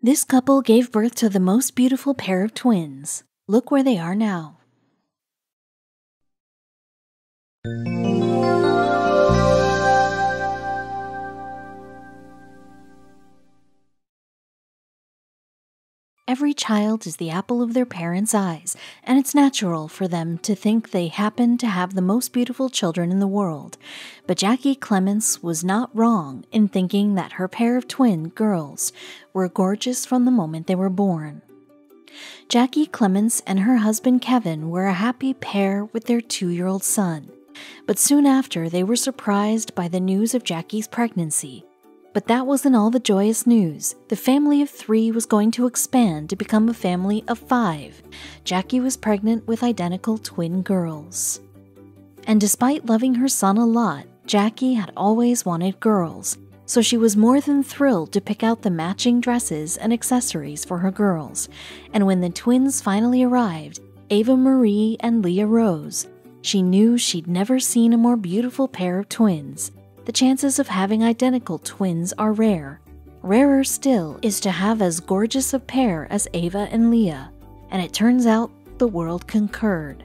This couple gave birth to the most beautiful pair of twins. Look where they are now. Every child is the apple of their parents' eyes, and it's natural for them to think they happen to have the most beautiful children in the world. But Jaqi Clements was not wrong in thinking that her pair of twin girls were gorgeous from the moment they were born. Jaqi Clements and her husband Kevin were a happy pair with their 2-year-old son, but soon after they were surprised by the news of Jaqi's pregnancy. But that wasn't all the joyous news. The family of 3 was going to expand to become a family of 5. Jaqi was pregnant with identical twin girls. And despite loving her son a lot, Jaqi had always wanted girls, so she was more than thrilled to pick out the matching dresses and accessories for her girls. And when the twins finally arrived, Ava Marie and Leah Rose, she knew she'd never seen a more beautiful pair of twins. The chances of having identical twins are rare. Rarer still is to have as gorgeous a pair as Ava and Leah, and it turns out the world concurred.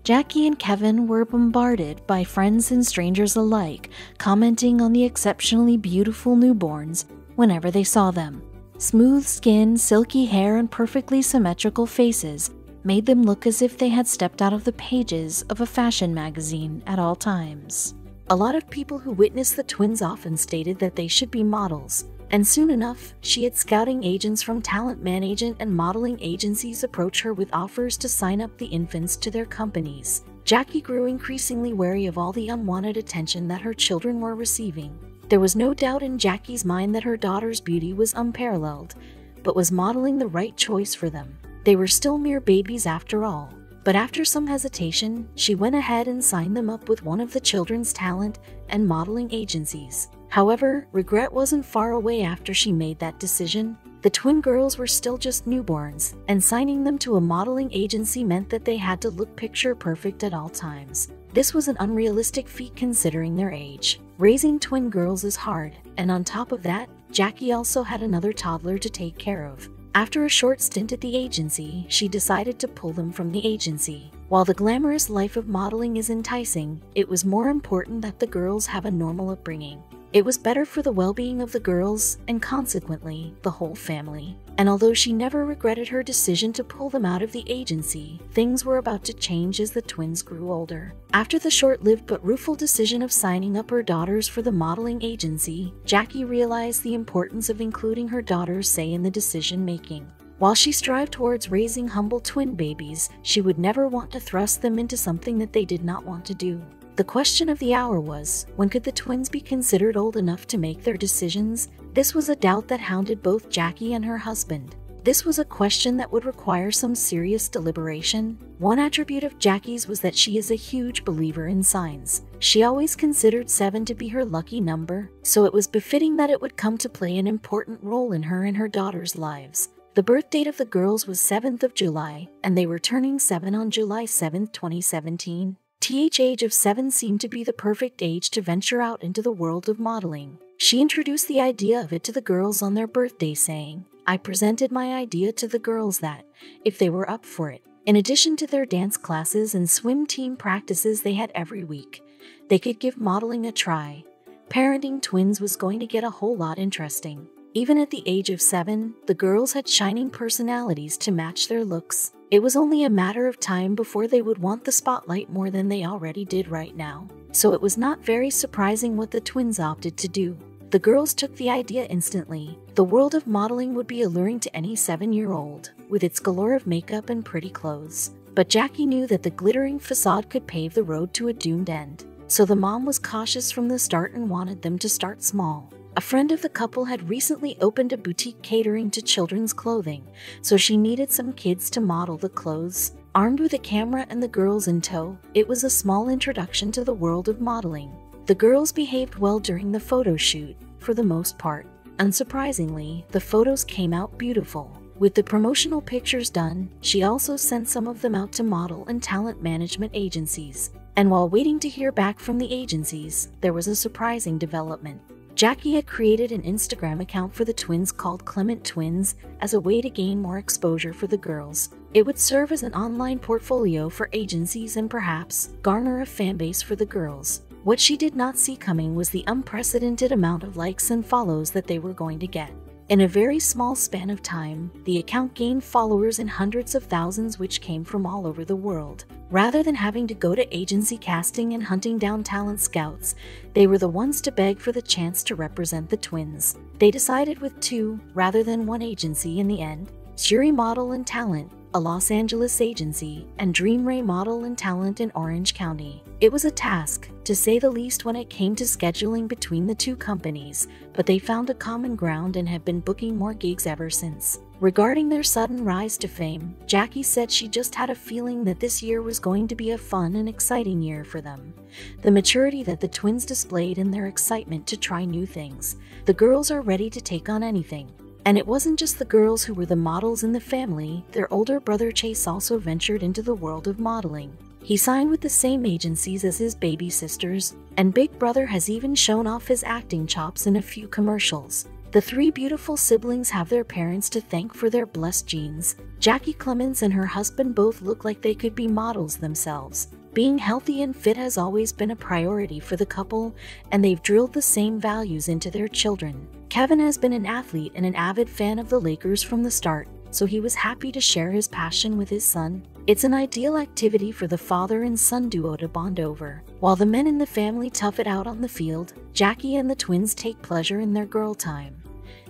Jaqi and Kevin were bombarded by friends and strangers alike, commenting on the exceptionally beautiful newborns whenever they saw them. Smooth skin, silky hair, and perfectly symmetrical faces made them look as if they had stepped out of the pages of a fashion magazine at all times. A lot of people who witnessed the twins often stated that they should be models, and soon enough, she had scouting agents from talent management and modeling agencies approach her with offers to sign up the infants to their companies. Jaqi grew increasingly wary of all the unwanted attention that her children were receiving. There was no doubt in Jaqi's mind that her daughter's beauty was unparalleled, but was modeling the right choice for them? They were still mere babies after all. But after some hesitation, she went ahead and signed them up with one of the children's talent and modeling agencies. However, regret wasn't far away after she made that decision. The twin girls were still just newborns, and signing them to a modeling agency meant that they had to look picture perfect at all times. This was an unrealistic feat considering their age. Raising twin girls is hard, and on top of that, Jaqi also had another toddler to take care of. After a short stint at the agency, she decided to pull them from the agency. While the glamorous life of modeling is enticing, it was more important that the girls have a normal upbringing. It was better for the well-being of the girls, and consequently, the whole family. And although she never regretted her decision to pull them out of the agency, things were about to change as the twins grew older. After the short-lived but rueful decision of signing up her daughters for the modeling agency, Jaqi realized the importance of including her daughters' say in the decision-making. While she strived towards raising humble twin babies, she would never want to thrust them into something that they did not want to do. The question of the hour was, when could the twins be considered old enough to make their decisions? This was a doubt that hounded both Jaqi and her husband. This was a question that would require some serious deliberation. One attribute of Jaqi's was that she is a huge believer in signs. She always considered 7 to be her lucky number, so it was befitting that it would come to play an important role in her and her daughters' lives. The birth date of the girls was 7th of July, and they were turning 7 on July 7, 2017. The age of 7 seemed to be the perfect age to venture out into the world of modeling. She introduced the idea of it to the girls on their birthday, saying, "I presented my idea to the girls that, if they were up for it, in addition to their dance classes and swim team practices they had every week, they could give modeling a try. Parenting twins was going to get a whole lot interesting." Even at the age of 7, the girls had shining personalities to match their looks. It was only a matter of time before they would want the spotlight more than they already did right now. So it was not very surprising what the twins opted to do. The girls took the idea instantly. The world of modeling would be alluring to any 7-year-old, with its galore of makeup and pretty clothes. But Jaqi knew that the glittering facade could pave the road to a doomed end. So the mom was cautious from the start and wanted them to start small. A friend of the couple had recently opened a boutique catering to children's clothing, so she needed some kids to model the clothes. Armed with a camera and the girls in tow, it was a small introduction to the world of modeling. The girls behaved well during the photo shoot, for the most part. Unsurprisingly, the photos came out beautiful. With the promotional pictures done, she also sent some of them out to model and talent management agencies. And while waiting to hear back from the agencies, there was a surprising development. Jaqi had created an Instagram account for the twins called Clement Twins as a way to gain more exposure for the girls. It would serve as an online portfolio for agencies and perhaps garner a fanbase for the girls. What she did not see coming was the unprecedented amount of likes and follows that they were going to get. In a very small span of time, the account gained followers in hundreds of thousands which came from all over the world. Rather than having to go to agency casting and hunting down talent scouts, they were the ones to beg for the chance to represent the twins. They decided with 2 rather than 1 agency in the end: Shuri Model and Talent, a Los Angeles agency, and Dream Ray Model and Talent in Orange County. It was a task, to say the least, when it came to scheduling between the 2 companies, but they found a common ground and have been booking more gigs ever since. Regarding their sudden rise to fame, Jaqi said she just had a feeling that this year was going to be a fun and exciting year for them. The maturity that the twins displayed and their excitement to try new things. The girls are ready to take on anything. And it wasn't just the girls who were the models in the family. Their older brother Chase also ventured into the world of modeling. He signed with the same agencies as his baby sisters, and Big Brother has even shown off his acting chops in a few commercials. The 3 beautiful siblings have their parents to thank for their blessed genes. Jaqi Clements and her husband both look like they could be models themselves. Being healthy and fit has always been a priority for the couple, and they've drilled the same values into their children. Kevin has been an athlete and an avid fan of the Lakers from the start, so he was happy to share his passion with his son. It's an ideal activity for the father and son duo to bond over. While the men in the family tough it out on the field, Jaqi and the twins take pleasure in their girl time.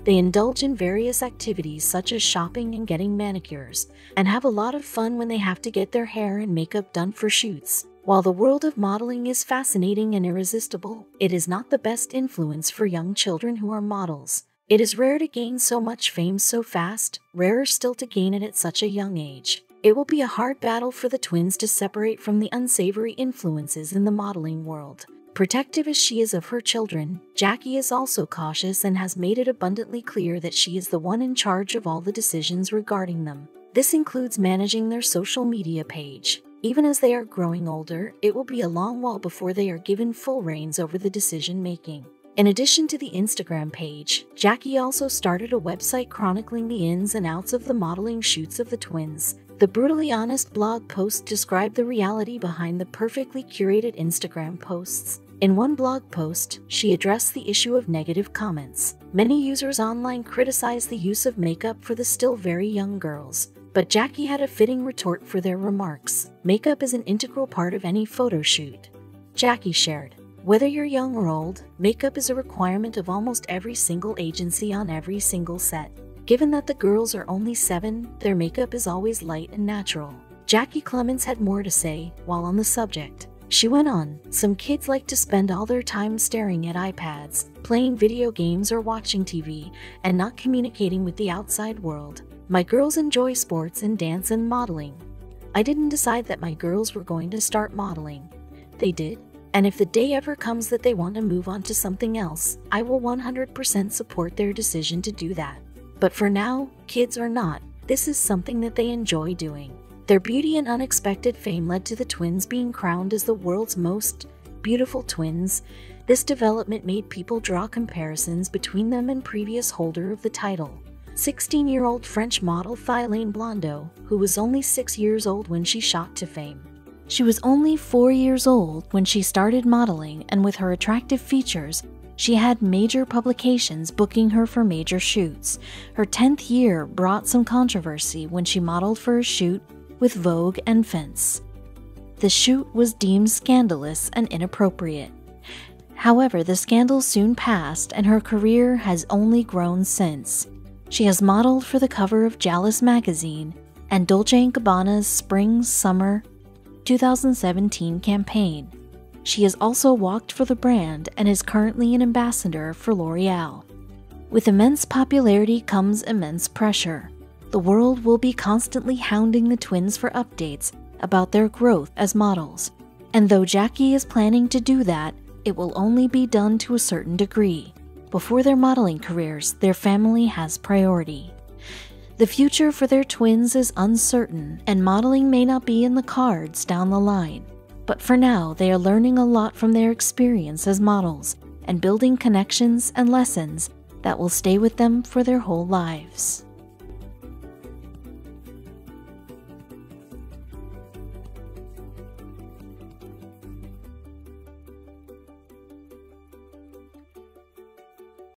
They indulge in various activities such as shopping and getting manicures, and have a lot of fun when they have to get their hair and makeup done for shoots. While the world of modeling is fascinating and irresistible, it is not the best influence for young children who are models. It is rare to gain so much fame so fast, rarer still to gain it at such a young age. It will be a hard battle for the twins to separate from the unsavory influences in the modeling world. Protective as she is of her children, Jaqi is also cautious and has made it abundantly clear that she is the one in charge of all the decisions regarding them. This includes managing their social media page. Even as they are growing older, it will be a long while before they are given full reins over the decision-making. In addition to the Instagram page, Jaqi also started a website chronicling the ins and outs of the modeling shoots of the twins. The brutally honest blog post described the reality behind the perfectly curated Instagram posts. In one blog post, she addressed the issue of negative comments. Many users online criticized the use of makeup for the still very young girls, but Jaqi had a fitting retort for their remarks. Makeup is an integral part of any photo shoot. Jaqi shared, "Whether you're young or old, makeup is a requirement of almost every single agency on every single set. Given that the girls are only 7, their makeup is always light and natural." Jaqi Clements had more to say while on the subject. She went on, "Some kids like to spend all their time staring at iPads, playing video games or watching TV, and not communicating with the outside world. My girls enjoy sports and dance and modeling. I didn't decide that my girls were going to start modeling. They did. And if the day ever comes that they want to move on to something else, I will 100% support their decision to do that. But for now, kids or not, this is something that they enjoy doing." Their beauty and unexpected fame led to the twins being crowned as the world's most beautiful twins. This development made people draw comparisons between them and previous holder of the title, 16-year-old French model Thylane Blondeau, who was only 6 years old when she shot to fame. She was only 4 years old when she started modeling, and with her attractive features, she had major publications booking her for major shoots. Her 10th year brought some controversy when she modeled for a shoot with Vogue and Fence. The shoot was deemed scandalous and inappropriate. However, the scandal soon passed and her career has only grown since. She has modeled for the cover of Jealous magazine and Dolce & Gabbana's Spring-Summer 2017 campaign. She has also walked for the brand and is currently an ambassador for L'Oreal. With immense popularity comes immense pressure. The world will be constantly hounding the twins for updates about their growth as models. And though Jaqi is planning to do that, it will only be done to a certain degree. Before their modeling careers, their family has priority. The future for their twins is uncertain, and modeling may not be in the cards down the line. But for now, they are learning a lot from their experience as models, and building connections and lessons that will stay with them for their whole lives.